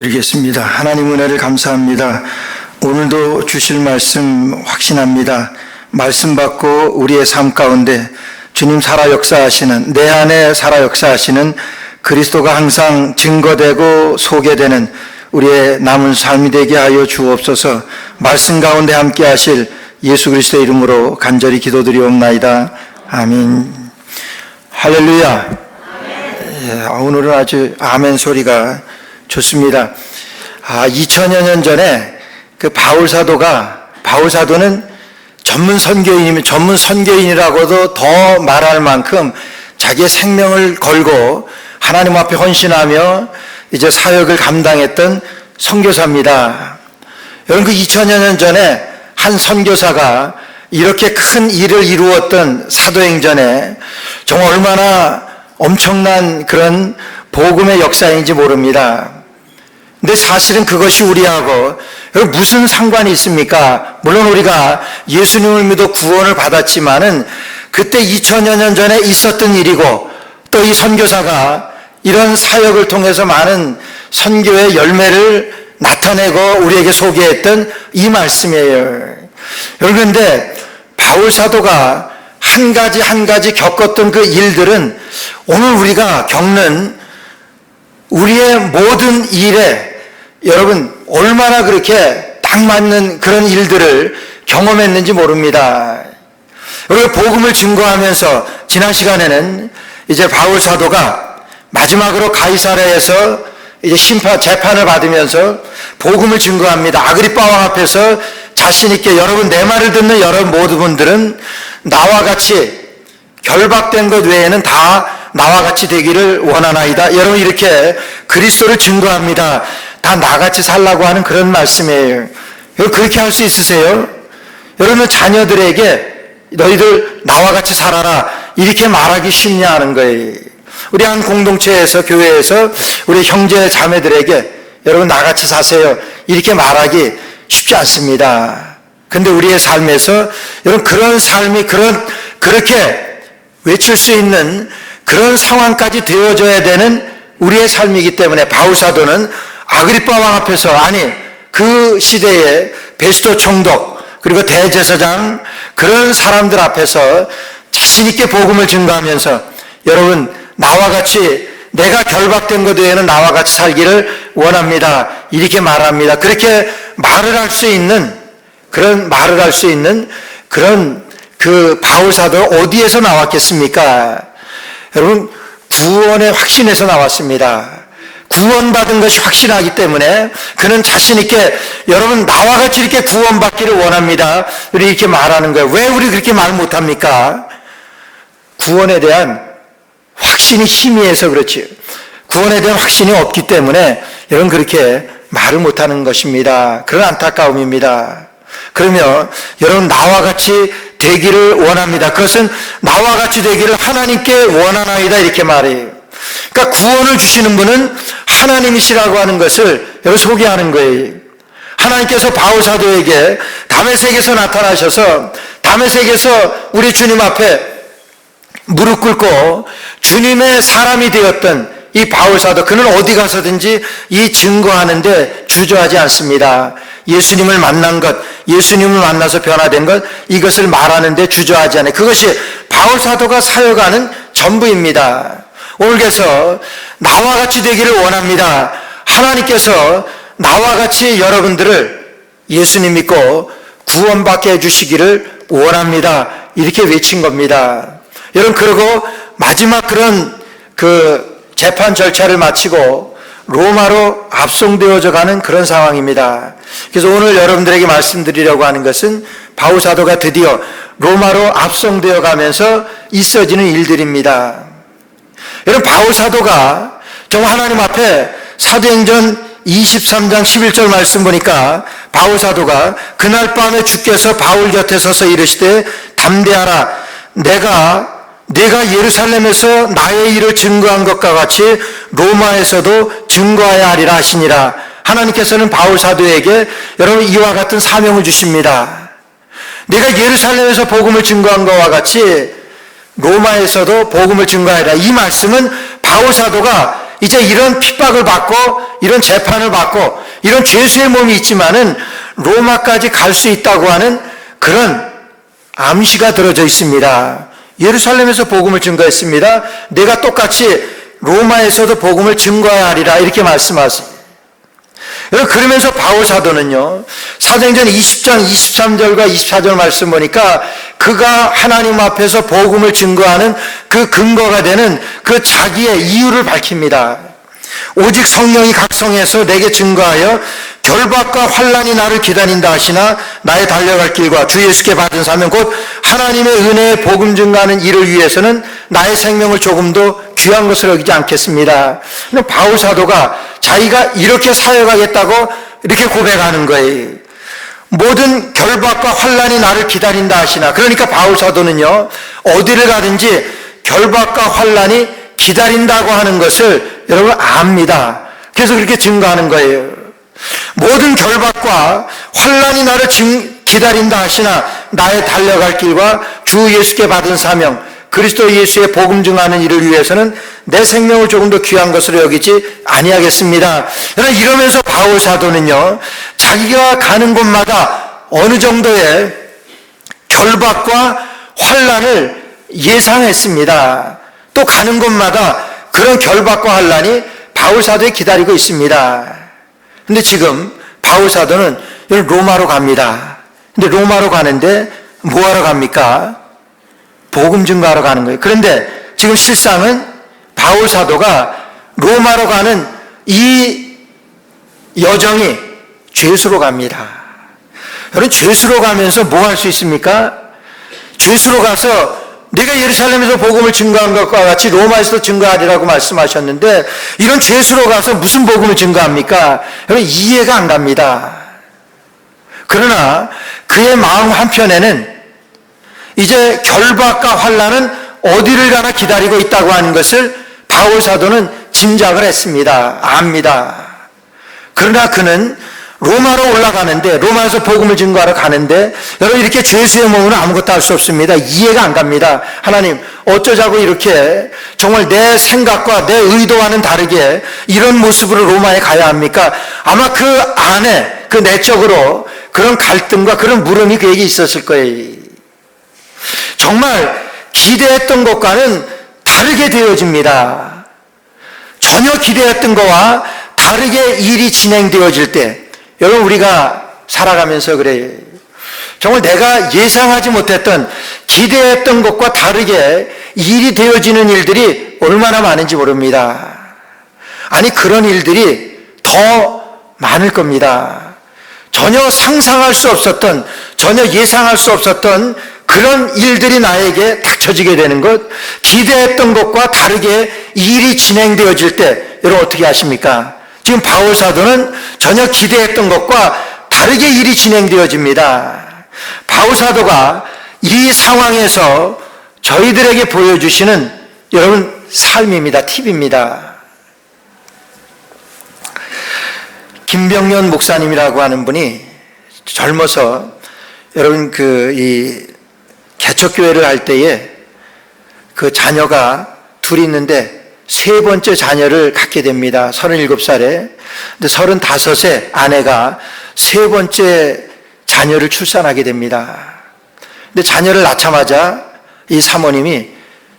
드리겠습니다. 하나님 은혜를 감사합니다. 오늘도 주실 말씀 확신합니다. 말씀 받고 우리의 삶 가운데 주님 살아 역사하시는, 내 안에 살아 역사하시는 그리스도가 항상 증거되고 소개되는 우리의 남은 삶이 되게 하여 주옵소서. 말씀 가운데 함께 하실 예수 그리스도의 이름으로 간절히 기도드리옵나이다. 아멘. 할렐루야. 오늘은 아주 아멘 소리가 좋습니다. 2000여 년 전에 그 바울사도는 전문 선교인이라고도 더 말할 만큼 자기의 생명을 걸고 하나님 앞에 헌신하며 이제 사역을 감당했던 선교사입니다. 여러분, 그 2000여 년 전에 한 선교사가 이렇게 큰 일을 이루었던 사도행전에 정말 얼마나 엄청난 그런 복음의 역사인지 모릅니다. 근데 사실은 그것이 우리하고 무슨 상관이 있습니까? 물론 우리가 예수님을 믿어 구원을 받았지만은 그때 2000여 년 전에 있었던 일이고, 또 이 선교사가 이런 사역을 통해서 많은 선교의 열매를 나타내고 우리에게 소개했던 이 말씀이에요. 여러분, 근데 바울 사도가 한 가지 겪었던 그 일들은 오늘 우리가 겪는 우리의 모든 일에 여러분 얼마나 그렇게 딱 맞는 그런 일들을 경험했는지 모릅니다. 여러분, 복음을 증거하면서 지난 시간에는 이제 바울 사도가 마지막으로 가이사랴에서 이제 재판을 받으면서 복음을 증거합니다. 아그리빠 왕 앞에서 자신 있게, 여러분, 내 말을 듣는 여러분 모든 분들은 나와 같이 결박된 것 외에는 다 나와 같이 되기를 원하나이다. 여러분, 이렇게 그리스도를 증거합니다. 다 나같이 살라고 하는 그런 말씀이에요. 여러분, 그렇게 할 수 있으세요? 여러분, 자녀들에게 너희들 나와 같이 살아라 이렇게 말하기 쉽냐 하는 거예요. 우리 한 공동체에서, 교회에서 우리 형제 자매들에게 여러분 나같이 사세요 이렇게 말하기 쉽지 않습니다. 근데 우리의 삶에서 여러분 그런 삶이 그렇게 외칠 수 있는 그런 상황까지 되어져야 되는 우리의 삶이기 때문에 바울 사도는 아그리빠 왕 앞에서, 아니 그 시대의 베스토 총독 그리고 대제사장 그런 사람들 앞에서 자신 있게 복음을 증거하면서 여러분 나와 같이, 내가 결박된 것 외에는 나와 같이 살기를 원합니다 이렇게 말합니다. 그렇게 말을 할 수 있는 그런 그 바울 사도 어디에서 나왔겠습니까? 여러분, 구원의 확신에서 나왔습니다. 구원받은 것이 확신하기 때문에 그는 자신 있게 여러분 나와 같이 이렇게 구원받기를 원합니다 우리 이렇게 말하는 거예요. 왜 우리 그렇게 말 못합니까? 구원에 대한 확신이 희미해서 그렇지, 구원에 대한 확신이 없기 때문에 여러분 그렇게 말을 못하는 것입니다. 그런 안타까움입니다. 그러면 여러분 나와 같이 되기를 원합니다. 그것은 나와 같이 되기를 하나님께 원하나이다 이렇게 말해요. 그러니까 구원을 주시는 분은 하나님이시라고 하는 것을 여러분 소개하는 거예요. 하나님께서 바울 사도에게 다메섹에서 나타나셔서 다메섹에서 우리 주님 앞에 무릎 꿇고 주님의 사람이 되었던 이 바울 사도, 그는 어디 가서든지 이 증거하는데 주저하지 않습니다. 예수님을 만난 것, 예수님을 만나서 변화된 것, 이것을 말하는데 주저하지 않아요. 그것이 바울 사도가 사역하는 전부입니다. 오늘 그래서 나와 같이 되기를 원합니다. 하나님께서 나와 같이 여러분들을 예수님 믿고 구원받게 해주시기를 원합니다 이렇게 외친 겁니다. 여러분, 그리고 마지막 그런 그 재판 절차를 마치고 로마로 압송되어져 가는 그런 상황입니다. 그래서 오늘 여러분들에게 말씀드리려고 하는 것은 바울 사도가 드디어 로마로 압송되어 가면서 있어지는 일들입니다. 여러분, 바울 사도가 정말 하나님 앞에 사도행전 23장 11절 말씀 보니까 바울 사도가 그날 밤에 주께서 바울 곁에 서서 이르시되 담대하라, 내가 예루살렘에서 나의 일을 증거한 것과 같이 로마에서도 증거해야 하리라 하시니라. 하나님께서는 바울 사도에게 여러분 이와 같은 사명을 주십니다. 내가 예루살렘에서 복음을 증거한 것과 같이 로마에서도 복음을 증거하리라. 이 말씀은 바울 사도가 이제 이런 핍박을 받고 이런 재판을 받고 이런 죄수의 몸이 있지만은 로마까지 갈 수 있다고 하는 그런 암시가 들어져 있습니다. 예루살렘에서 복음을 증거했습니다. 내가 똑같이 로마에서도 복음을 증거해야 하리라 이렇게 말씀하세요. 그러면서 바울 사도는요, 사도행전 20장 23절과 24절 말씀 보니까 그가 하나님 앞에서 복음을 증거하는 그 근거가 되는 그 자기의 이유를 밝힙니다. 오직 성령이 각성해서 내게 증거하여 결박과 환난이 나를 기다린다 하시나 나의 달려갈 길과 주 예수께 받은 사명 곧 하나님의 은혜의 복음 증거하는 일을 위해서는 나의 생명을 조금도 귀한 것으로 여기지 않겠습니다. 바울 사도가 자기가 이렇게 사역하겠다고 이렇게 고백하는 거예요. 모든 결박과 환난이 나를 기다린다 하시나, 그러니까 바울 사도는요, 어디를 가든지 결박과 환난이 기다린다고 하는 것을 여러분 압니다. 그래서 그렇게 증거하는 거예요. 모든 결박과 환난이 나를 기다린다 하시나 나의 달려갈 길과 주 예수께 받은 사명 그리스도 예수의 복음 증하는 일을 위해서는 내 생명을 조금 더 귀한 것으로 여기지 아니하겠습니다. 이러면서 바울 사도는요, 자기가 가는 곳마다 어느 정도의 결박과 환난을 예상했습니다. 또 가는 곳마다 그런 결박과 환난이 바울 사도에 기다리고 있습니다. 근데 지금 바울 사도는 로마로 갑니다. 근데 로마로 가는데 뭐하러 갑니까? 복음 증거하러 가는 거예요. 그런데 지금 실상은 바울 사도가 로마로 가는 이 여정이 죄수로 갑니다. 여러분, 죄수로 가면서 뭐 할 수 있습니까? 죄수로 가서 내가 예루살렘에서 복음을 증거한 것과 같이 로마에서도 증거하리라고 말씀하셨는데 이런 죄수로 가서 무슨 복음을 증거합니까? 여러분, 이해가 안 갑니다. 그러나 그의 마음 한편에는 이제 결박과 환난은 어디를 가나 기다리고 있다고 하는 것을 바울 사도는 짐작을 했습니다. 압니다. 그러나 그는 로마로 올라가는데, 로마에서 복음을 증거하러 가는데 여러분, 이렇게 죄수의 몸으로 아무것도 할 수 없습니다. 이해가 안 갑니다. 하나님, 어쩌자고 이렇게 정말 내 생각과 내 의도와는 다르게 이런 모습으로 로마에 가야 합니까? 아마 그 안에, 그 내적으로 그런 갈등과 그런 물음이 그에게 있었을 거예요. 정말 기대했던 것과는 다르게 되어집니다. 전혀 기대했던 것과 다르게 일이 진행되어질 때, 여러분, 우리가 살아가면서 그래요. 정말 내가 예상하지 못했던, 기대했던 것과 다르게 일이 되어지는 일들이 얼마나 많은지 모릅니다. 아니, 그런 일들이 더 많을 겁니다. 전혀 상상할 수 없었던, 전혀 예상할 수 없었던 그런 일들이 나에게 닥쳐지게 되는 것, 기대했던 것과 다르게 일이 진행되어질 때 여러분 어떻게 하십니까? 지금 바울 사도는 전혀 기대했던 것과 다르게 일이 진행되어집니다. 바울 사도가 이 상황에서 저희들에게 보여주시는 여러분 삶입니다. 팁입니다. 김병년 목사님이라고 하는 분이 젊어서 여러분 이 개척교회를 할 때에 그 자녀가 둘이 있는데 세 번째 자녀를 갖게 됩니다. 37살에. 근데 35세 아내가 세 번째 자녀를 출산하게 됩니다. 근데 자녀를 낳자마자 이 사모님이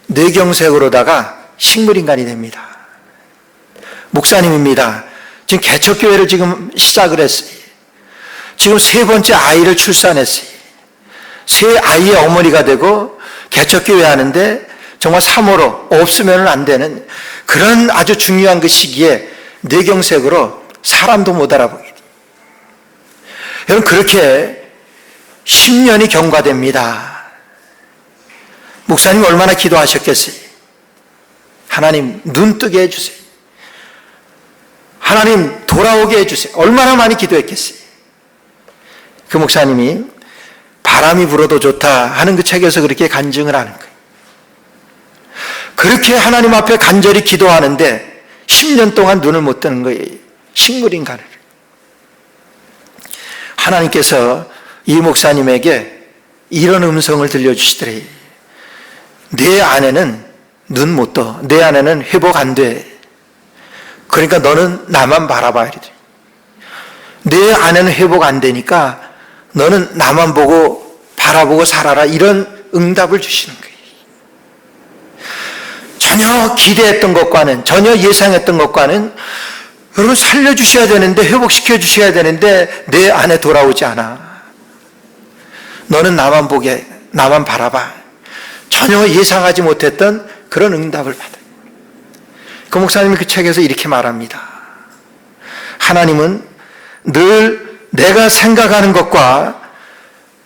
뇌경색으로다가 식물인간이 됩니다. 목사님입니다. 지금 개척교회를 지금 시작을 했어요. 지금 세 번째 아이를 출산했어요. 세 아이의 어머니가 되고 개척교회 하는데 정말 사모로 없으면 안 되는 그런 아주 중요한 그 시기에 뇌경색으로 사람도 못 알아보게 돼요. 여러분, 그렇게 10년이 경과됩니다. 목사님 얼마나 기도하셨겠어요? 하나님 눈 뜨게 해주세요. 하나님 돌아오게 해주세요. 얼마나 많이 기도했겠어요? 그 목사님이 바람이 불어도 좋다 하는 그 책에서 그렇게 간증을 하는 거예요. 그렇게 하나님 앞에 간절히 기도하는데 10년 동안 눈을 못 뜨는 거예요. 식물인간을. 하나님께서 이 목사님에게 이런 음성을 들려주시더래요. 내 아내는 눈 못 떠. 내 아내는 회복 안 돼. 그러니까 너는 나만 바라봐. 내 아내는 회복 안 되니까 너는 나만 보고 바라보고 살아라. 이런 응답을 주시는 거예요. 전혀 기대했던 것과는, 전혀 예상했던 것과는, 여러분 살려주셔야 되는데, 회복시켜 주셔야 되는데 내 아내 돌아오지 않아. 너는 나만 보게, 나만 바라봐. 전혀 예상하지 못했던 그런 응답을 받아요. 그 목사님이 그 책에서 이렇게 말합니다. 하나님은 늘 내가 생각하는 것과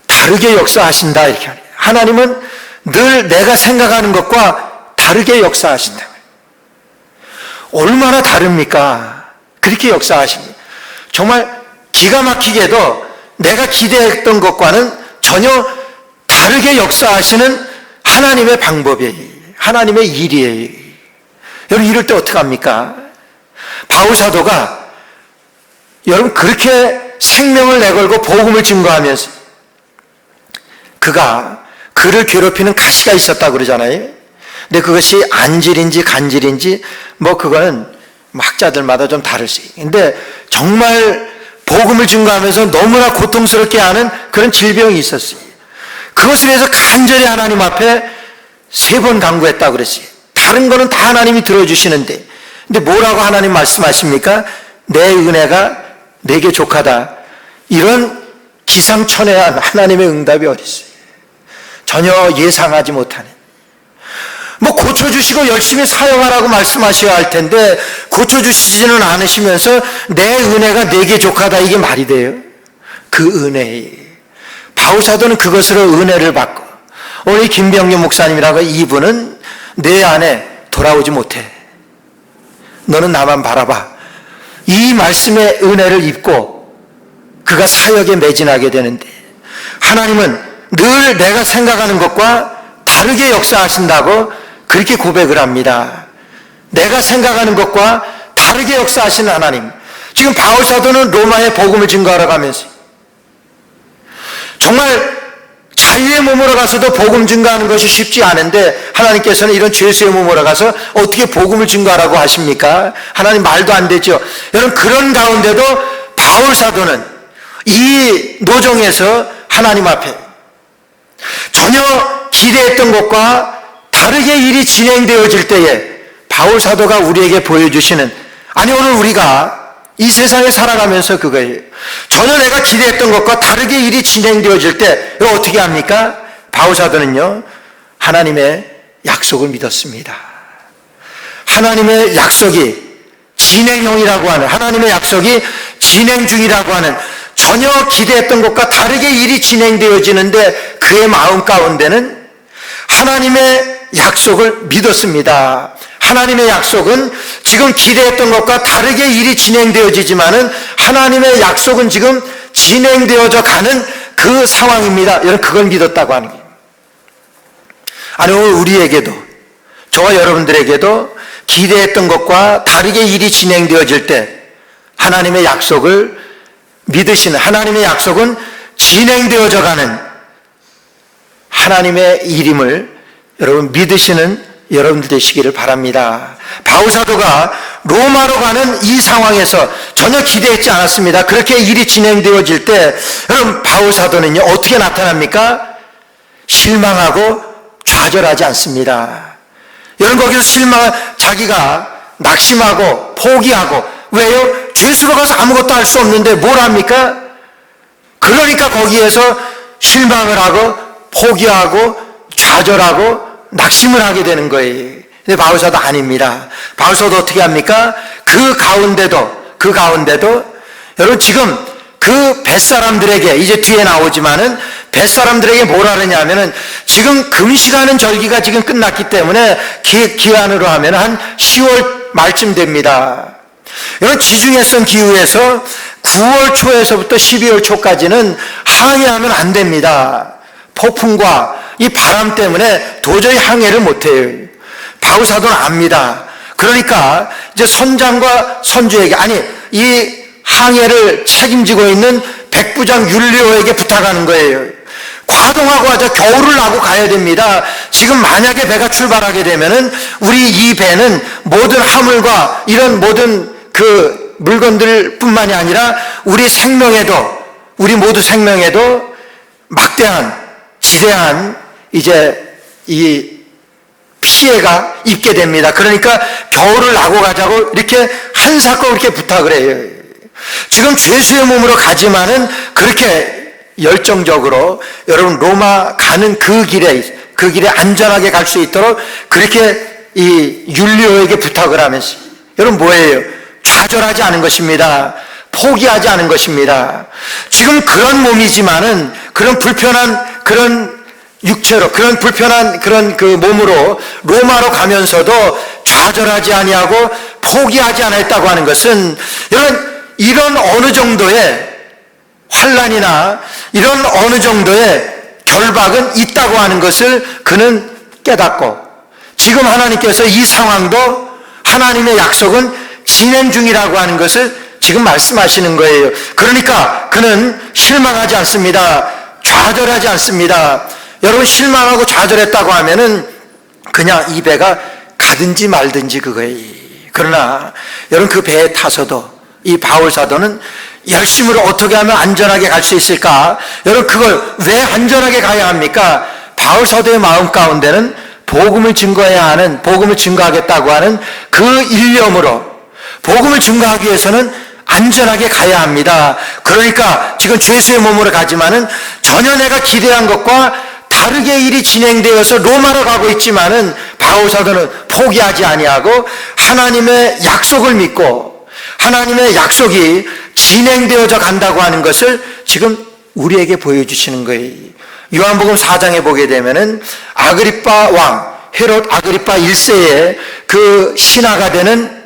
다르게 역사하신다. 이렇게 하네요. 하나님은 늘 내가 생각하는 것과 다르게 역사하신다. 얼마나 다릅니까? 그렇게 역사하십니다. 정말 기가 막히게도 내가 기대했던 것과는 전혀 다르게 역사하시는 하나님의 방법이에요. 하나님의 일이에요. 여러분 이럴 때 어떡합니까? 바울 사도가 여러분 그렇게 생명을 내걸고 복음을 증거하면서 그가 그를 괴롭히는 가시가 있었다고 그러잖아요. 근데 그것이 안질인지 간질인지 뭐 그거는 학자들마다 좀 다를 수 있어요. 근데 정말 복음을 증거하면서 너무나 고통스럽게 하는 그런 질병이 있었어요. 그것을 위해서 간절히 하나님 앞에 3번 간구했다고 그랬어요. 다른 거는 다 하나님이 들어주시는데, 근데 뭐라고 하나님 말씀하십니까? 내 은혜가 내게 족하다. 이런 기상천외한 하나님의 응답이 어디 있어요? 전혀 예상하지 못하는. 뭐 고쳐주시고 열심히 사용하라고 말씀하셔야 할 텐데 고쳐주시지는 않으시면서 내 은혜가 내게 족하다. 이게 말이 돼요? 그 은혜. 바울 사도는 그것으로 은혜를 받고, 오늘 김병규 목사님이라고 이분은 내 안에 돌아오지 못해. 너는 나만 바라봐. 이 말씀의 은혜를 입고 그가 사역에 매진하게 되는데, 하나님은 늘 내가 생각하는 것과 다르게 역사하신다고 그렇게 고백을 합니다. 내가 생각하는 것과 다르게 역사하시는 하나님. 지금 바울 사도는 로마에 복음을 증거하러 가면서 정말 자유의 몸으로 가서도 복음 증거하는 것이 쉽지 않은데 하나님께서는 이런 죄수의 몸으로 가서 어떻게 복음을 증거하라고 하십니까? 하나님 말도 안 되죠. 여러분 그런 가운데도 바울 사도는 이 노정에서 하나님 앞에 전혀 기대했던 것과 다르게 일이 진행되어질 때에 바울 사도가 우리에게 보여주시는, 아니 오늘 우리가 이 세상에 살아가면서 그거예요. 전혀 내가 기대했던 것과 다르게 일이 진행되어질 때 이거 어떻게 합니까? 바울 사도는요, 하나님의 약속을 믿었습니다. 하나님의 약속이 진행형이라고 하는, 하나님의 약속이 진행 중이라고 하는, 전혀 기대했던 것과 다르게 일이 진행되어지는데 그의 마음 가운데는 하나님의 약속을 믿었습니다. 하나님의 약속은 지금 기대했던 것과 다르게 일이 진행되어지지만은 하나님의 약속은 지금 진행되어져 가는 그 상황입니다. 여러분 그걸 믿었다고 하는 거예요. 아니 오늘 우리에게도, 저와 여러분들에게도 기대했던 것과 다르게 일이 진행되어질 때 하나님의 약속을 믿으시는, 하나님의 약속은 진행되어져 가는 하나님의 일임을 여러분 믿으시는 여러분들 되시기를 바랍니다. 바울 사도가 로마로 가는 이 상황에서 전혀 기대했지 않았습니다. 그렇게 일이 진행되어질 때 여러분 바울 사도는요 어떻게 나타납니까? 실망하고 좌절하지 않습니다. 여러분 거기서 자기가 낙심하고 포기하고, 왜요? 죄수로 가서 아무것도 할 수 없는데 뭘 합니까? 그러니까 거기에서 실망을 하고 포기하고 좌절하고 낙심을 하게 되는 거예요. 근데 바울사도 아닙니다. 바울사도 어떻게 합니까? 그 가운데도 여러분 지금 그 뱃사람들에게, 이제 뒤에 나오지만은 뱃사람들에게 뭐라 그러냐면은 지금 금식하는 절기가 지금 끝났기 때문에 기한으로 하면 한 10월 말쯤 됩니다. 여러분 지중해성 기후에서 9월 초에서부터 12월 초까지는 항해하면 안 됩니다. 폭풍과 이 바람 때문에 도저히 항해를 못해요. 바울 사도는 압니다. 그러니까 이제 선장과 선주에게, 아니 이 항해를 책임지고 있는 백부장 율리오에게 부탁하는 거예요. 과동하고 하자, 겨울을 나고 가야 됩니다. 지금 만약에 배가 출발하게 되면은 우리 이 배는 모든 화물과 이런 모든 그 물건들 뿐만이 아니라 우리 생명에도, 우리 모두 생명에도 막대한, 지대한 이제 이 피해가 입게 됩니다. 그러니까 겨울을 나고 가자고 이렇게 한사코 이렇게 부탁을 해요. 지금 죄수의 몸으로 가지만은 그렇게 열정적으로 여러분 로마 가는 그 길에 안전하게 갈 수 있도록 그렇게 이 율리오에게 부탁을 하면서 여러분 뭐예요? 좌절하지 않은 것입니다. 포기하지 않은 것입니다. 지금 그런 몸이지만은 그런 불편한 그런 육체로 그런 불편한 그런 그 몸으로 로마로 가면서도 좌절하지 아니하고 포기하지 않았다고 하는 것은 이런 어느 정도의 환난이나 이런 어느 정도의 결박은 있다고 하는 것을 그는 깨닫고 지금 하나님께서 이 상황도 하나님의 약속은 진행 중이라고 하는 것을 지금 말씀하시는 거예요. 그러니까 그는 실망하지 않습니다. 좌절하지 않습니다. 여러분 실망하고 좌절했다고 하면은 그냥 이 배가 가든지 말든지 그거예요. 그러나 여러분 그 배에 타서도 이 바울 사도는 열심으로 어떻게 하면 안전하게 갈 수 있을까? 여러분 그걸 왜 안전하게 가야 합니까? 바울 사도의 마음 가운데는 복음을 증거해야 하는, 복음을 증거하겠다고 하는 그 일념으로 복음을 증거하기 위해서는 안전하게 가야 합니다. 그러니까 지금 죄수의 몸으로 가지만은 전혀 내가 기대한 것과 다르게 일이 진행되어서 로마로 가고 있지만은 바울 사도는 포기하지 아니하고 하나님의 약속을 믿고 하나님의 약속이 진행되어져 간다고 하는 것을 지금 우리에게 보여주시는 거예요. 요한복음 4장에 보게 되면은 아그리빠 왕, 헤롯 아그리빠 1세의 그 신하가 되는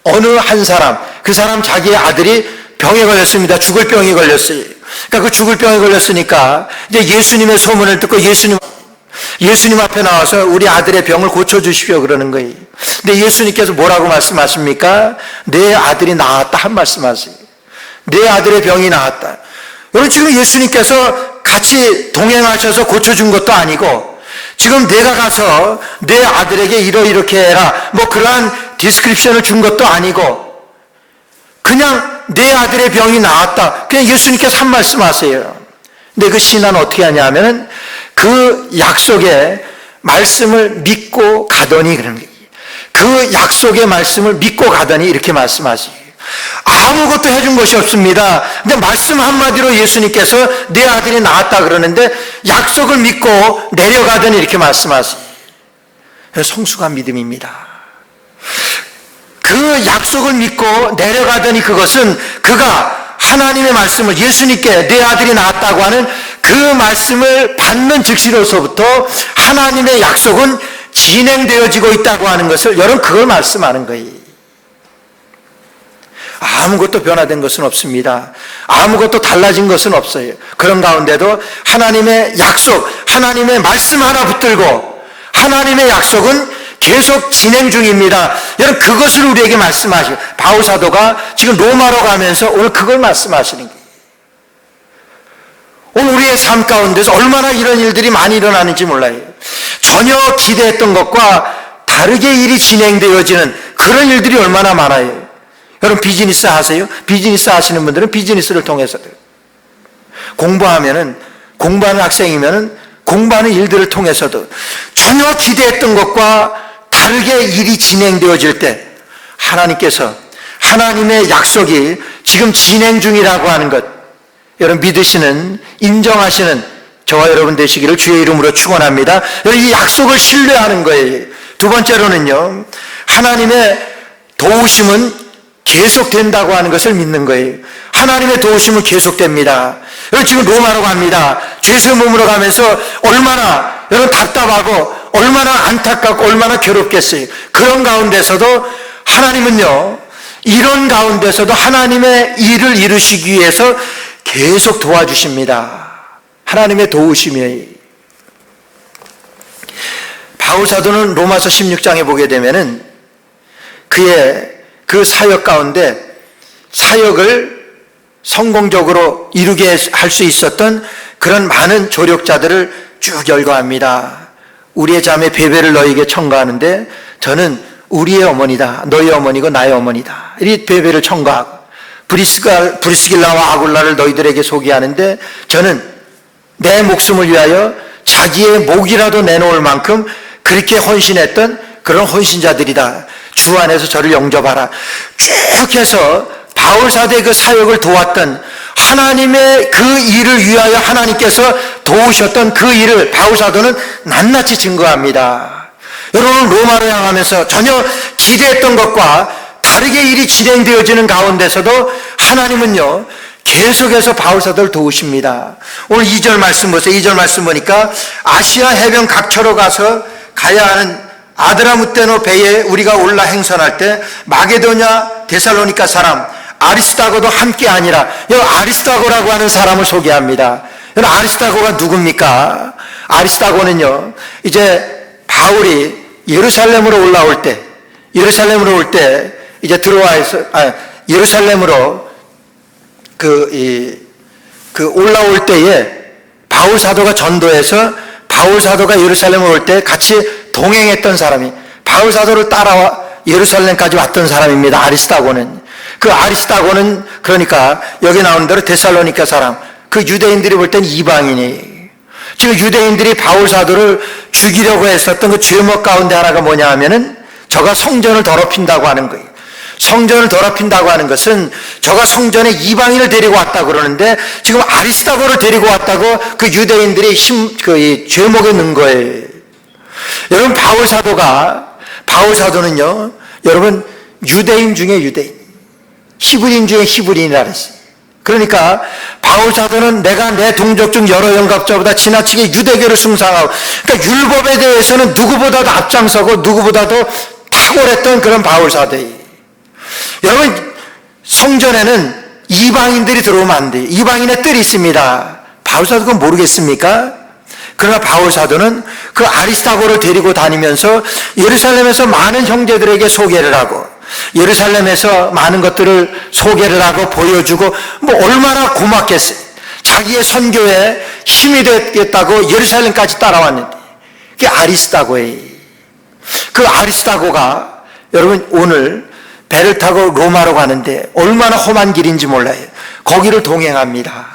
어느 한 사람, 그 사람 자기의 아들이 병에 걸렸습니다. 죽을 병이 걸렸어요. 그러니까 그 죽을 병에 걸렸으니까 이제 예수님의 소문을 듣고 예수님 앞에 나와서 우리 아들의 병을 고쳐주십시오 그러는 거예요. 근데 예수님께서 뭐라고 말씀하십니까? 내 아들이 나았다 한 말씀하세요. 내 아들의 병이 나았다. 여러분 지금 예수님께서 같이 동행하셔서 고쳐준 것도 아니고 지금 내가 가서 내 아들에게 이렇게 해라 뭐 그러한 디스크립션을 준 것도 아니고 그냥 내 아들의 병이 나았다. 그냥 예수님께서 한 말씀하세요. 근데 그 신하는 어떻게 하냐면은 그 약속의 말씀을 믿고 가더니 그런 거예요. 그 약속의 말씀을 믿고 가더니 이렇게 말씀하세요. 아무것도 해준 것이 없습니다. 근데 말씀 한마디로 예수님께서 내 아들이 나았다 그러는데 약속을 믿고 내려가더니 이렇게 말씀하세요. 성숙한 믿음입니다. 그 약속을 믿고 내려가더니 그것은 그가 하나님의 말씀을 예수님께 내 아들이 나았다고 하는 그 말씀을 받는 즉시로서부터 하나님의 약속은 진행되어지고 있다고 하는 것을 여러분 그걸 말씀하는 거예요. 아무것도 변화된 것은 없습니다. 아무것도 달라진 것은 없어요. 그런 가운데도 하나님의 약속, 하나님의 말씀 하나 붙들고 하나님의 약속은 계속 진행 중입니다. 여러분 그것을 우리에게 말씀하시고 바울 사도가 지금 로마로 가면서 오늘 그걸 말씀하시는 거예요. 오늘 우리의 삶 가운데서 얼마나 이런 일들이 많이 일어나는지 몰라요. 전혀 기대했던 것과 다르게 일이 진행되어지는 그런 일들이 얼마나 많아요. 여러분 비즈니스 하세요? 비즈니스 하시는 분들은 비즈니스를 통해서도 공부하는 학생이면은 공부하는 일들을 통해서도 전혀 기대했던 것과 다르게 일이 진행되어질 때 하나님께서 하나님의 약속이 지금 진행 중이라고 하는 것 여러분 믿으시는 인정하시는 저와 여러분 되시기를 주의 이름으로 축원합니다. 이 약속을 신뢰하는 거예요. 두 번째로는요. 하나님의 도우심은 계속된다고 하는 것을 믿는 거예요. 하나님의 도우심은 계속됩니다. 여러분 지금 로마로 갑니다. 죄수의 몸으로 가면서 얼마나 여러분 답답하고 얼마나 안타깝고 얼마나 괴롭겠어요. 그런 가운데서도 하나님은요. 이런 가운데서도 하나님의 일을 이루시기 위해서 계속 도와주십니다. 하나님의 도우심이에요. 바울 사도는 로마서 16장에 보게 되면은 그의 그 사역 가운데 사역을 성공적으로 이루게 할 수 있었던 그런 많은 조력자들을 쭉 열거합니다. 우리의 자매 베베를 너에게 청구하는데 저는 우리의 어머니다. 너희 어머니고 나의 어머니다. 이 베베를 청구하고 브리스길라와 아굴라를 너희들에게 소개하는데 저는 내 목숨을 위하여 자기의 목이라도 내놓을 만큼 그렇게 헌신했던 그런 헌신자들이다. 주 안에서 저를 영접하라. 쭉 해서 바울 사도의 그 사역을 도왔던 하나님의 그 일을 위하여 하나님께서 도우셨던 그 일을 바울 사도는 낱낱이 증거합니다. 여러분, 로마로 향하면서 전혀 기대했던 것과 다르게 일이 진행되어지는 가운데서도 하나님은요 계속해서 바울 사도를 도우십니다. 오늘 2절 말씀 보세요. 2절 말씀 보니까 아시아 해변 각처로 가야 하는 아드라무테노 배에 우리가 올라 행선할 때 마게도냐 데살로니가 사람 아리스다고도 함께 아니라, 이 아리스다고라고 하는 사람을 소개합니다. 여러분, 아리스다고가 누굽니까? 아리스다고는요 이제 바울이 예루살렘으로 올라올 때, 예루살렘으로 올 때 이제 예루살렘으로 올라올 때에 바울 사도가 전도해서 바울 사도가 예루살렘에 올 때 같이 동행했던 사람이 바울 사도를 따라와 예루살렘까지 왔던 사람입니다. 아리스다고는. 그 아리스다고는 그러니까 여기 나오는 대로 데살로니가 사람, 그 유대인들이 볼 땐 이방인이. 지금 유대인들이 바울 사도를 죽이려고 했었던 그 죄목 가운데 하나가 뭐냐 하면은 저가 성전을 더럽힌다고 하는 거예요. 성전을 더럽힌다고 하는 것은 저가 성전에 이방인을 데리고 왔다고 그러는데 지금 아리스다고를 데리고 왔다고 그 유대인들이 죄목에 넣은 거예요. 여러분, 바울 사도는요, 여러분, 유대인 중에 유대인, 히브리인 중에 히브리인이라 그랬어요. 그러니까 바울 사도는 내가 내 동족 중 여러 영갑자보다 지나치게 유대교를 숭상하고, 그러니까 율법에 대해서는 누구보다도 앞장서고 누구보다도 탁월했던 그런 바울 사도예요. 여러분, 성전에는 이방인들이 들어오면 안 돼요. 이방인의 뜰이 있습니다. 바울 사도 그건 모르겠습니까? 그러나 바울 사도는 그 아리스다고를 데리고 다니면서 예루살렘에서 많은 형제들에게 소개를 하고, 예루살렘에서 많은 것들을 소개를 하고 보여주고, 뭐 얼마나 고맙겠어요. 자기의 선교에 힘이 되겠다고 예루살렘까지 따라왔는데, 그게 아리스다고예요. 그 아리스다고가 여러분 오늘 배를 타고 로마로 가는데 얼마나 험한 길인지 몰라요. 거기를 동행합니다.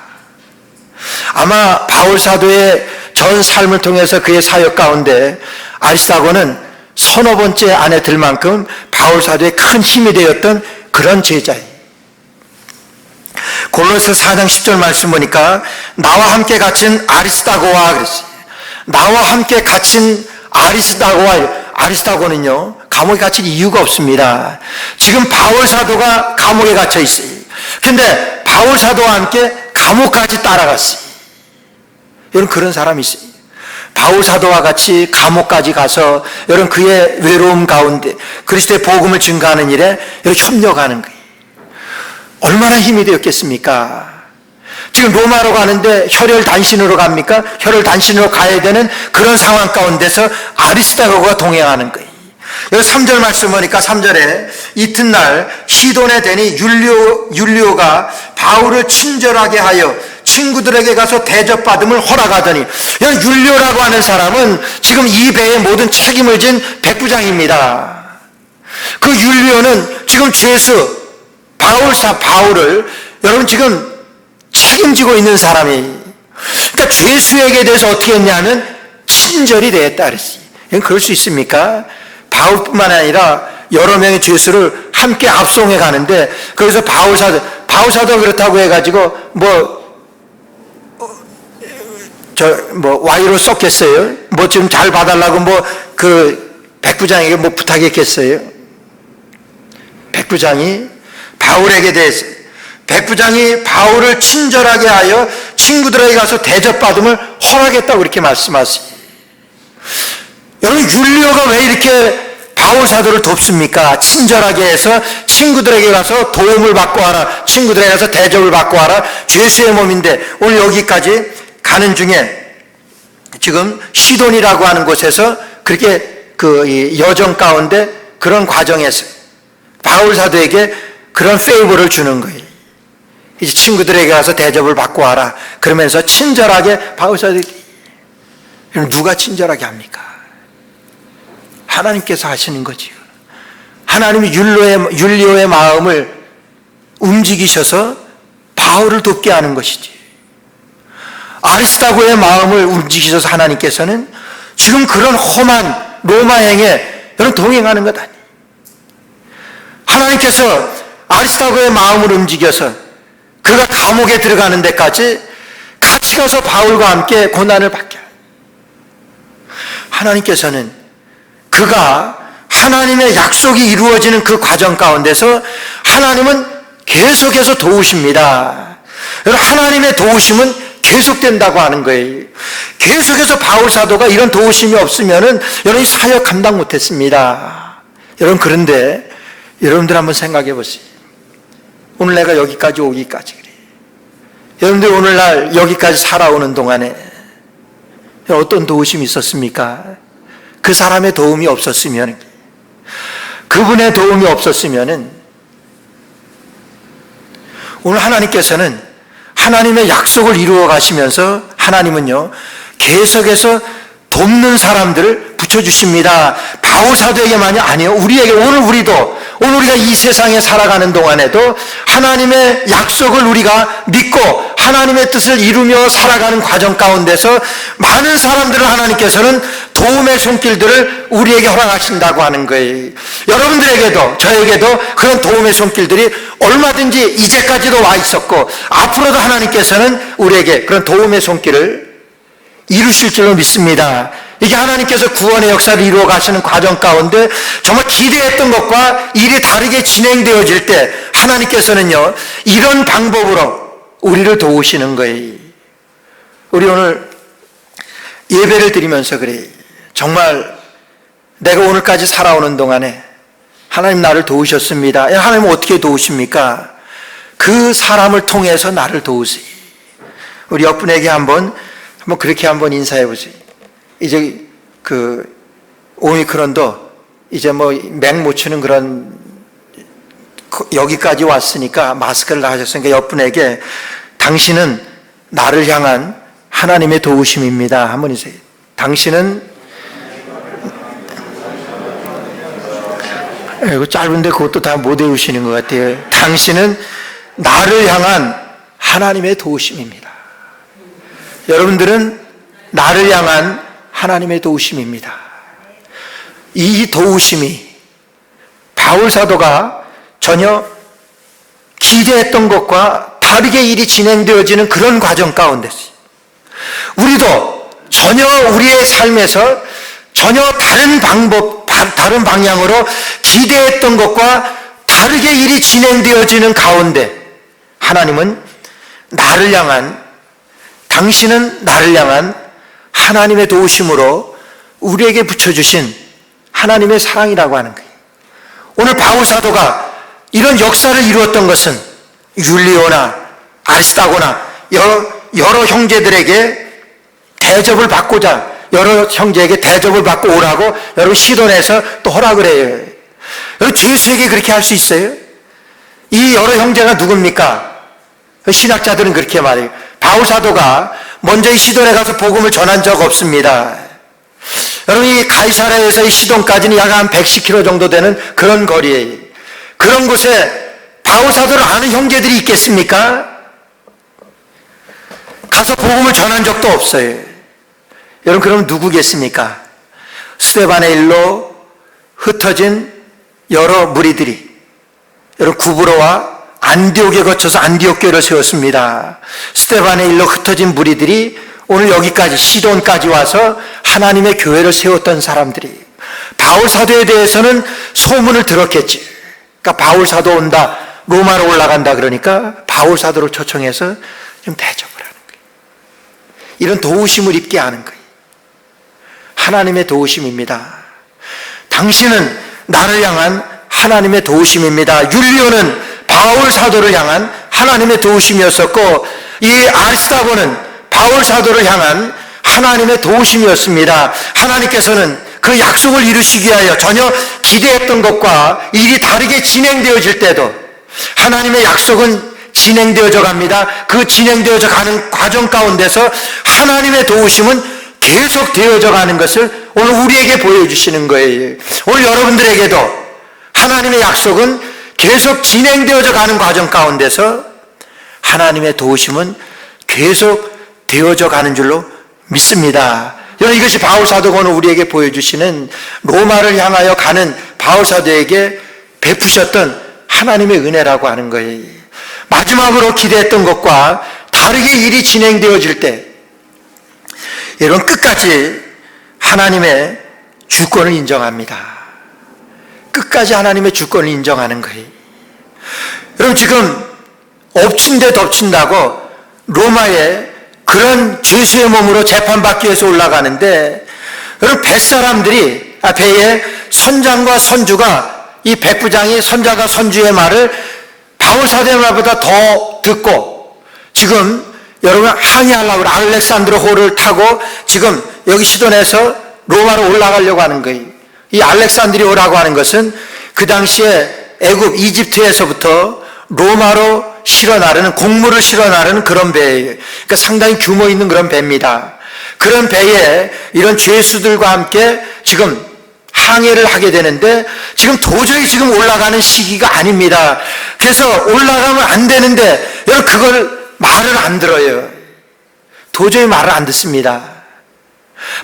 아마 바울 사도의 전 삶을 통해서 그의 사역 가운데 아리스다고는 서너 번째 안에 들 만큼 바울 사도의 큰 힘이 되었던 그런 제자예요. 골로새 4장 10절 말씀 보니까 나와 함께 갇힌 아리스다고와 그랬어요. 나와 함께 갇힌 아리스다고는요 감옥에 갇힐 이유가 없습니다. 지금 바울 사도가 감옥에 갇혀 있어요. 근데 바울 사도와 함께 감옥까지 따라갔어요. 여러분, 그런 사람이 있어요. 바울 사도와 같이 감옥까지 가서 여러분 그의 외로움 가운데 그리스도의 복음을 증거하는 일에 여러분 협력하는 거예요. 얼마나 힘이 되었겠습니까? 지금 로마로 가는데 혈혈단신으로 갑니까? 혈혈단신으로 가야 되는 그런 상황 가운데서 아리스다고가 동행하는 거예요. 여기 3절 말씀 보니까 3절에 이튿날 시돈에 대니 율리오가 바울을 친절하게 하여 친구들에게 가서 대접받음을 허락하더니, 율리오라고 하는 사람은 지금 이 배의 모든 책임을 진 백부장입니다. 그 율리오는 지금 죄수 바울을 여러분 지금 책임지고 있는 사람이, 그러니까 죄수에게 대해서 어떻게 했냐면 친절이 되었다 그랬어요. 그럴 수 있습니까? 바울뿐만 아니라 여러 명의 죄수를 함께 압송해 가는데, 그래서 바울 사도 그렇다고 해가지고 와이로 썼겠어요? 좀 잘 봐달라고 그 백부장에게 부탁했겠어요? 백부장이 바울을 친절하게 하여 친구들에게 가서 대접받음을 허락했다고 이렇게 말씀하세요. 여러분, 율리오가 왜 이렇게 바울 사도를 돕습니까? 친절하게 해서 친구들에게 가서 도움을 받고 와라, 친구들에게 가서 대접을 받고 와라. 죄수의 몸인데 오늘 여기까지 가는 중에 지금 시돈이라고 하는 곳에서 그렇게 그 여정 가운데 그런 과정에서 바울 사도에게 그런 페이버를 주는 거예요. 이제 친구들에게 가서 대접을 받고 와라. 그러면서 친절하게 바울 사도에게. 누가 친절하게 합니까? 하나님께서 하시는 거지요. 하나님이 율리오의 마음을 움직이셔서 바울을 돕게 하는 것이지. 아리스다고의 마음을 움직이셔서 하나님께서는 지금 그런 험한 로마행에 여러분 동행하는 것 아니에요. 하나님께서 아리스다고의 마음을 움직여서 그가 감옥에 들어가는 데까지 같이 가서 바울과 함께 고난을 받게 해요. 하나님께서는 그가 하나님의 약속이 이루어지는 그 과정 가운데서 하나님은 계속해서 도우십니다. 하나님의 도우심은 계속된다고 하는 거예요. 계속해서 바울 사도가 이런 도우심이 없으면은 여러분이 사역 감당 못했습니다. 여러분, 그런데 여러분들 한번 생각해 보세요. 오늘 내가 여기까지 오기까지 그래. 여러분들 오늘날 여기까지 살아오는 동안에 어떤 도우심이 있었습니까? 그 사람의 도움이 없었으면, 그분의 도움이 없었으면은 오늘 하나님께서는 하나님의 약속을 이루어 가시면서 하나님은요 계속해서 돕는 사람들을 붙여주십니다. 바울 사도에게만이 아니에요. 우리에게, 오늘 우리가 이 세상에 살아가는 동안에도 하나님의 약속을 우리가 믿고 하나님의 뜻을 이루며 살아가는 과정 가운데서 많은 사람들을 하나님께서는 도움의 손길들을 우리에게 허락하신다고 하는 거예요. 여러분들에게도 저에게도 그런 도움의 손길들이 얼마든지 이제까지도 와 있었고 앞으로도 하나님께서는 우리에게 그런 도움의 손길을 이루실 줄로 믿습니다. 이게 하나님께서 구원의 역사를 이루어 가시는 과정 가운데 정말 기대했던 것과 일이 다르게 진행되어질 때 하나님께서는요 이런 방법으로 우리를 도우시는 거예요. 우리 오늘 예배를 드리면서 그래요. 정말 내가 오늘까지 살아오는 동안에 하나님 나를 도우셨습니다. 하나님은 어떻게 도우십니까? 그 사람을 통해서 나를 도우세요. 우리 옆분에게 한번 그렇게 한번 인사해 보세요. 이제 그 오미크론도 이제 맹 못 치는 그런 여기까지 왔으니까 마스크를 다 하셨으니까 옆분에게 당신은 나를 향한 하나님의 도우심입니다. 한번 인사해. 당신은 이거 짧은데 그것도 다 못 외우시는 것 같아요. 당신은 나를 향한 하나님의 도우심입니다. 여러분들은 나를 향한 하나님의 도우심입니다. 이 도우심이 바울 사도가 전혀 기대했던 것과 다르게 일이 진행되어지는 그런 과정 가운데서 우리도 전혀 우리의 삶에서 전혀 다른 방법, 다른 방향으로 기대했던 것과 다르게 일이 진행되어지는 가운데 하나님은 나를 향한, 당신은 나를 향한 하나님의 도우심으로 우리에게 붙여주신 하나님의 사랑이라고 하는 거예요. 오늘 바울 사도가 이런 역사를 이루었던 것은 율리오나 아리스다고나 여러 형제들에게 대접을 받고자, 여러 형제에게 대접을 받고 오라고 여러분 시돈에서 또 허락을 해요. 여러분 죄수에게 그렇게 할 수 있어요? 이 여러 형제가 누굽니까? 신학자들은 그렇게 말해요. 바울 사도가 먼저 이 시돈에 가서 복음을 전한 적 없습니다. 여러분 이 가이사랴에서 이 시돈까지는 약 한 110km 정도 되는 그런 거리예요. 그런 곳에 바울 사도를 아는 형제들이 있겠습니까? 가서 복음을 전한 적도 없어요. 여러분 그럼 누구겠습니까? 스데반의 일로 흩어진 여러 무리들이 여러분 구브로와 안디옥에 거쳐서 안디옥 교회를 세웠습니다. 스데반의 일로 흩어진 무리들이 오늘 여기까지 시돈까지 와서 하나님의 교회를 세웠던 사람들이, 바울 사도에 대해서는 소문을 들었겠지. 그러니까 바울 사도 온다, 로마로 올라간다 그러니까 바울 사도를 초청해서 좀 대접을 하는 거예요. 이런 도우심을 입게 하는 거예요. 하나님의 도우심입니다. 당신은 나를 향한 하나님의 도우심입니다. 율리오는 바울 사도를 향한 하나님의 도우심이었었고, 이 아리스다고는 바울 사도를 향한 하나님의 도우심이었습니다. 하나님께서는 그 약속을 이루시기 위하여 전혀 기대했던 것과 일이 다르게 진행되어질 때도 하나님의 약속은 진행되어져 갑니다. 그 진행되어져 가는 과정 가운데서 하나님의 도우심은 계속 되어져 가는 것을 오늘 우리에게 보여주시는 거예요. 오늘 여러분들에게도 하나님의 약속은 계속 진행되어져 가는 과정 가운데서 하나님의 도우심은 계속 되어져 가는 줄로 믿습니다. 여러분, 이것이 바울사도가 오늘 우리에게 보여주시는 로마를 향하여 가는 바울사도에게 베푸셨던 하나님의 은혜라고 하는 거예요. 마지막으로 기대했던 것과 다르게 일이 진행되어질 때 여러분, 끝까지 하나님의 주권을 인정합니다. 끝까지 하나님의 주권을 인정하는 거예요. 여러분, 지금 엎친 데 덮친다고 로마에 그런 죄수의 몸으로 재판받기 위해서 올라가는데, 여러분, 배에 선장과 선주가, 이 백부장이 선장과 선주의 말을 바울사도의 말보다 더 듣고 지금 여러분 항해하려고 알렉산드로호를 타고 지금 여기 시돈에서 로마로 올라가려고 하는 거예요. 이 알렉산드리오라고 하는 것은 그 당시에 애굽 이집트에서부터 로마로 실어 나르는, 곡물을 실어 나르는 그런 배예요. 그러니까 상당히 규모 있는 그런 배입니다. 그런 배에 이런 죄수들과 함께 지금 항해를 하게 되는데 지금 도저히 지금 올라가는 시기가 아닙니다. 그래서 올라가면 안 되는데 여러분, 그걸 말을 안 들어요. 도저히 말을 안 듣습니다.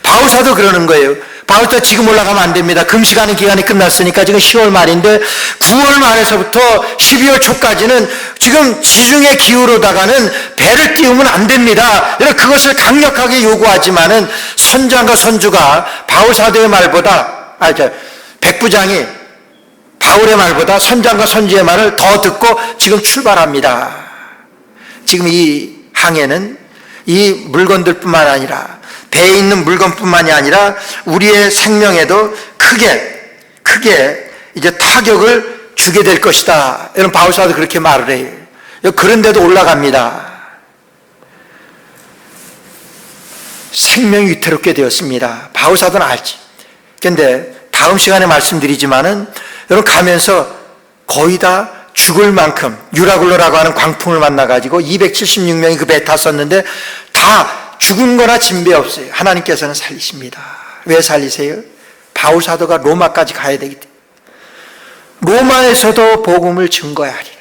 바울사도 그러는 거예요. 바울도 지금 올라가면 안 됩니다. 금식하는 기간이 끝났으니까 지금 10월 말인데 9월 말에서부터 12월 초까지는 지금 지중해 기후로다가는 배를 띄우면 안 됩니다. 그것을 강력하게 요구하지만은 선장과 선주가 바울사도의 말보다, 백부장이 바울의 말보다 선장과 선주의 말을 더 듣고 지금 출발합니다. 지금 이 항해는 이 물건들뿐만 아니라 배에 있는 물건뿐만이 아니라 우리의 생명에도 크게 이제 타격을 주게 될 것이다. 여러분, 바울사도 그렇게 말을 해요. 그런데도 올라갑니다. 생명이 위태롭게 되었습니다. 바울사도는 알지. 그런데 다음 시간에 말씀드리지만은 여러분, 가면서 거의 다 죽을 만큼 유라굴로라고 하는 광풍을 만나가지고 276명이 그 배에 탔었는데 다 죽은 거나 진배 없어요. 하나님께서는 살리십니다. 왜 살리세요? 바울사도가 로마까지 가야 되기 때문에. 로마에서도 복음을 증거하리라.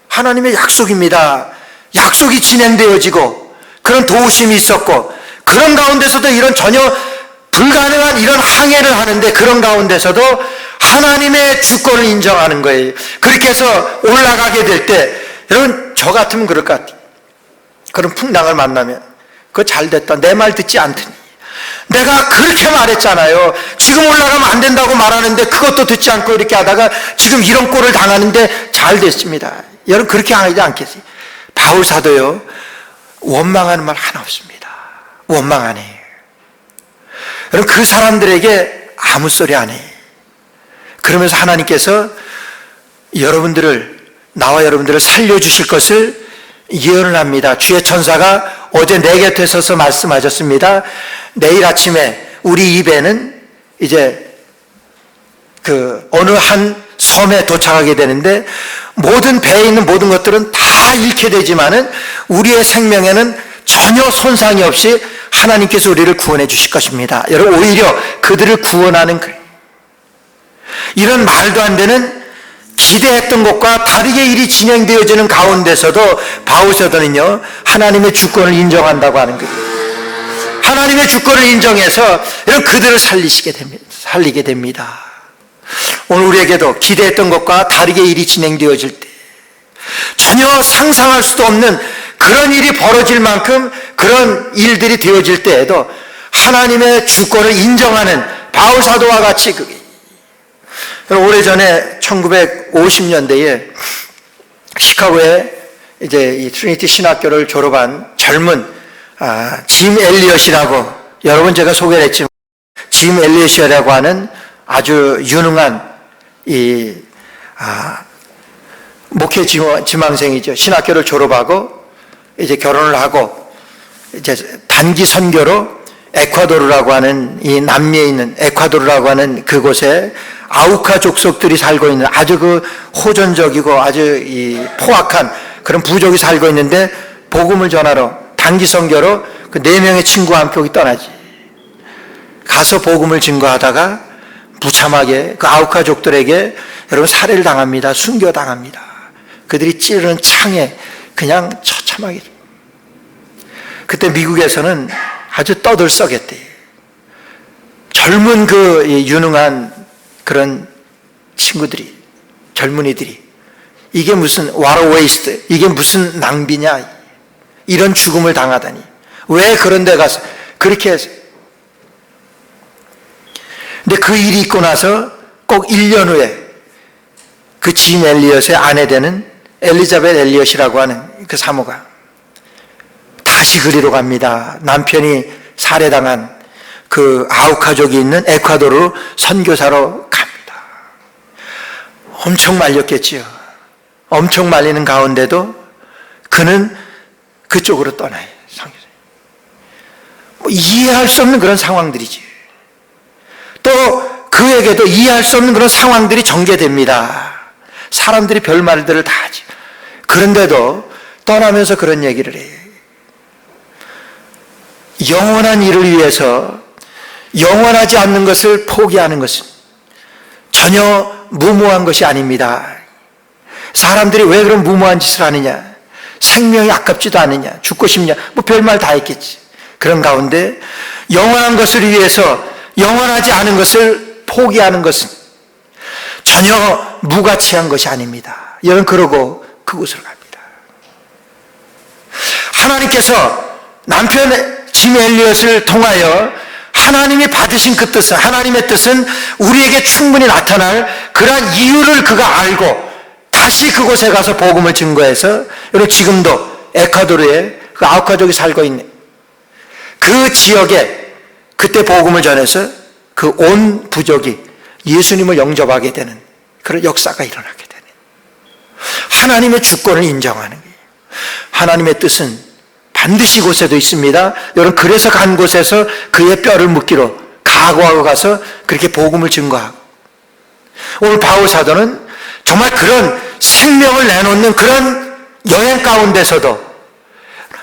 하나님의 약속입니다. 약속이 진행되어지고 그런 도우심이 있었고, 그런 가운데서도 이런 전혀 불가능한 이런 항해를 하는데 그런 가운데서도 하나님의 주권을 인정하는 거예요. 그렇게 해서 올라가게 될 때, 여러분, 저 같으면 그럴 것 같아요. 그런 풍랑을 만나면 그거 잘 됐다. 내 말 듣지 않더니. 내가 그렇게 말했잖아요. 지금 올라가면 안 된다고 말하는데 그것도 듣지 않고 이렇게 하다가 지금 이런 꼴을 당하는데 잘 됐습니다. 여러분, 그렇게 하지 않겠어요? 바울사도요, 원망하는 말 하나 없습니다. 원망 안 해요. 여러분, 그 사람들에게 아무 소리 안 해요. 그러면서 하나님께서 나와 여러분들을 살려주실 것을 예언을 합니다. 주의 천사가 어제 내 곁에 서서 말씀하셨습니다. 내일 아침에 우리 입에는 이제 어느 한 섬에 도착하게 되는데 모든 배에 있는 모든 것들은 다 잃게 되지만은 우리의 생명에는 전혀 손상이 없이 하나님께서 우리를 구원해 주실 것입니다. 여러분, 오히려 그들을 구원하는 이런 말도 안 되는 기대했던 것과 다르게 일이 진행되어지는 가운데서도 바울사도는요, 하나님의 주권을 인정한다고 하는 거예요. 하나님의 주권을 인정해서 이런 그들을 살리게 됩니다. 오늘 우리에게도 기대했던 것과 다르게 일이 진행되어질 때 전혀 상상할 수도 없는 그런 일이 벌어질 만큼 그런 일들이 되어질 때에도 하나님의 주권을 인정하는 바울사도와 같이 오래전에 1950년대에 시카고에 이제 이 트리니티 신학교를 졸업한 젊은 짐 엘리엇이라고, 여러분 제가 소개를 했지만 짐 엘리엇이라고 하는 아주 유능한 목회 지망생이죠. 신학교를 졸업하고 이제 결혼을 하고 이제 단기 선교로 에콰도르라고 하는 이 남미에 있는 에콰도르라고 하는 그곳에 아우카 족속들이 살고 있는 아주 호전적이고 아주 포악한 그런 부족이 살고 있는데 복음을 전하러 단기 선교로 그 4명의 친구와 함께 거기 떠나지. 가서 복음을 증거하다가 무참하게 그 아우카족들에게 여러분 살해를 당합니다. 순교당합니다. 그들이 찌르는 창에 그냥 처참하게. 그때 미국에서는 아주 떠들썩했대. 젊은 그 유능한 그런 친구들이, 젊은이들이 이게 무슨 와러 웨이스트, 이게 무슨 낭비냐, 이런 죽음을 당하다니 왜 그런 데 가서 그렇게 해서. 근데 그 일이 있고 나서 꼭 1년 후에 그 짐 엘리엇의 아내 되는 엘리자벳 엘리엇이라고 하는 그 사모가 다시 그리로 갑니다. 남편이 살해당한 그 아우카족이 있는 에콰도르로 선교사로 갑니다. 엄청 말렸겠지요. 엄청 말리는 가운데도 그는 그쪽으로 떠나요. 뭐 이해할 수 없는 그런 상황들이지. 또 그에게도 이해할 수 없는 그런 상황들이 전개됩니다. 사람들이 별말들을 다 하지. 그런데도 떠나면서 그런 얘기를 해요. 영원한 일을 위해서 영원하지 않는 것을 포기하는 것은 전혀 무모한 것이 아닙니다. 사람들이 왜 그런 무모한 짓을 하느냐? 생명이 아깝지도 않느냐? 죽고 싶냐? 뭐 별말 다 했겠지. 그런 가운데 영원한 것을 위해서 영원하지 않은 것을 포기하는 것은 전혀 무가치한 것이 아닙니다. 여러분, 그러고 그곳으로 갑니다. 하나님께서 남편 짐 엘리엇을 통하여 하나님이 받으신 그 뜻은, 하나님의 뜻은 우리에게 충분히 나타날 그러한 이유를 그가 알고 다시 그곳에 가서 복음을 증거해서, 여러분 지금도 에콰도르에 그 아우카족이 살고 있는 그 지역에 그때 복음을 전해서 그 온 부족이 예수님을 영접하게 되는 그런 역사가 일어나게 되는, 하나님의 주권을 인정하는 거예요. 하나님의 뜻은 반드시 곳에도 있습니다. 여러분, 그래서 간 곳에서 그의 뼈를 묻기로 각오하고 가서 그렇게 복음을 증거하고, 오늘 바울 사도는 정말 그런 생명을 내놓는 그런 여행 가운데서도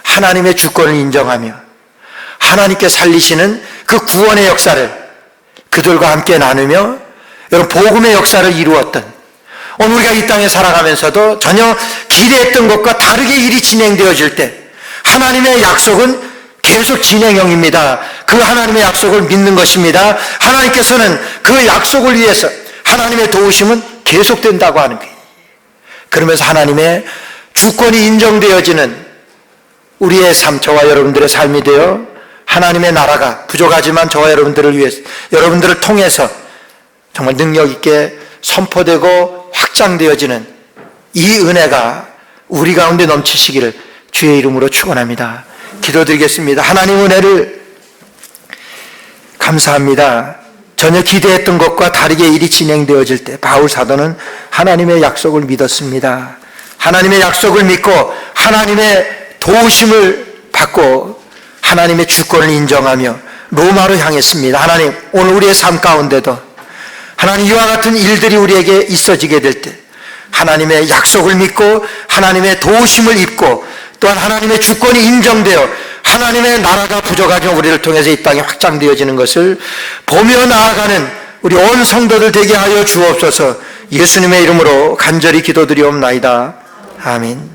하나님의 주권을 인정하며 하나님께 살리시는 그 구원의 역사를 그들과 함께 나누며, 여러분 복음의 역사를 이루었던, 오늘 우리가 이 땅에 살아가면서도 전혀 기대했던 것과 다르게 일이 진행되어질 때 하나님의 약속은 계속 진행형입니다. 그 하나님의 약속을 믿는 것입니다. 하나님께서는 그 약속을 위해서 하나님의 도우심은 계속된다고 하는 거예요. 그러면서 하나님의 주권이 인정되어지는 우리의 삶, 저와 여러분들의 삶이 되어 하나님의 나라가 부족하지만 저와 여러분들을 위해서, 여러분들을 통해서 정말 능력 있게 선포되고 확장되어지는 이 은혜가 우리 가운데 넘치시기를 주의 이름으로 축원합니다. 기도드리겠습니다. 하나님 은혜를 감사합니다. 전혀 기대했던 것과 다르게 일이 진행되어질 때 바울 사도는 하나님의 약속을 믿었습니다. 하나님의 약속을 믿고 하나님의 도우심을 받고 하나님의 주권을 인정하며 로마로 향했습니다. 하나님, 오늘 우리의 삶 가운데도 하나님 이와 같은 일들이 우리에게 있어지게 될 때 하나님의 약속을 믿고 하나님의 도우심을 입고 또한 하나님의 주권이 인정되어 하나님의 나라가 부족하지만 우리를 통해서 이 땅에 확장되어지는 것을 보며 나아가는 우리 온 성도들 되게 하여 주옵소서. 예수님의 이름으로 간절히 기도드리옵나이다. 아멘.